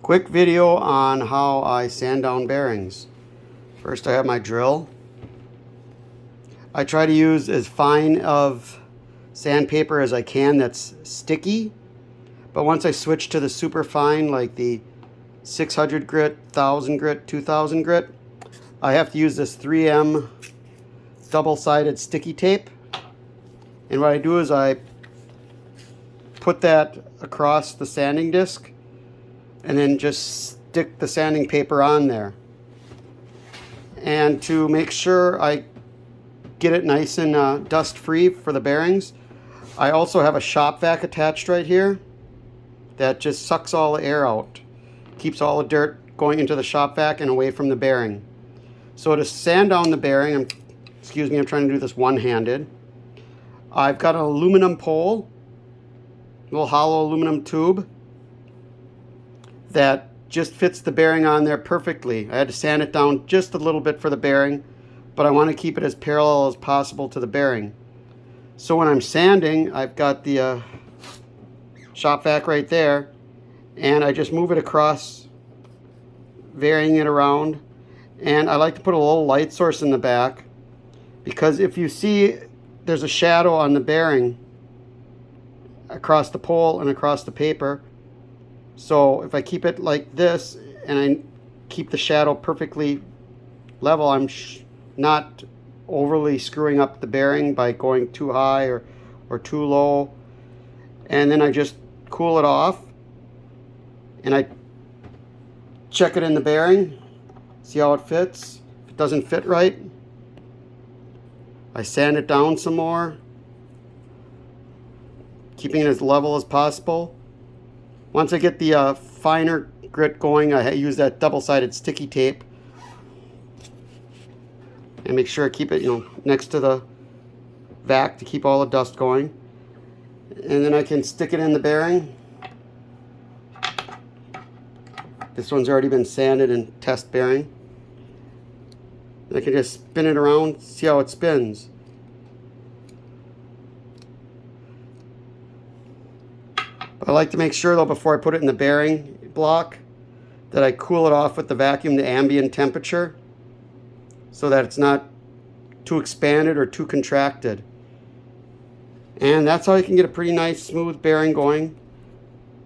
Quick video on how I sand down bearings. First I have my drill. I try to use as fine of sandpaper as I can that's sticky, but once I switch to the super fine, like the 600 grit, 1000 grit, 2000 grit, I have to use this 3M double-sided sticky tape. And what I do is I put that across the sanding disc and then just stick the sanding paper on there. And to make sure I get it nice and dust free for the bearings, I also have a shop vac attached right here that just sucks all the air out, keeps all the dirt going into the shop vac and away from the bearing. So to sand down the bearing, I'm trying to do this one-handed. I've got an aluminum pole, a little hollow aluminum tube that just fits the bearing on there perfectly. I had to sand it down just a little bit for the bearing, but I want to keep it as parallel as possible to the bearing. So when I'm sanding, I've got the shop vac right there, and I just move it across, varying it around. And I like to put a little light source in the back, because if you see there's a shadow on the bearing across the pole and across the paper, so if I keep it like this and I keep the shadow perfectly level, I'm not overly screwing up the bearing by going too high or too low. And then I just cool it off and I check it in the bearing, see how it fits. If it doesn't fit right, I sand it down some more, keeping it as level as possible. Once I get the finer grit going, I use that double-sided sticky tape and make sure I keep it, next to the vac to keep all the dust going. And then I can stick it in the bearing. This one's already been sanded and test bearing. And I can just spin it around, see how it spins. I like to make sure though before I put it in the bearing block that I cool it off with the vacuum to ambient temperature so that it's not too expanded or too contracted. And that's how you can get a pretty nice smooth bearing going.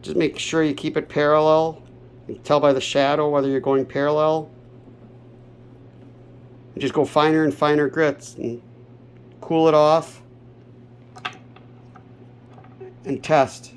Just make sure you keep it parallel. You can tell by the shadow whether you're going parallel. And just go finer and finer grits and cool it off and test.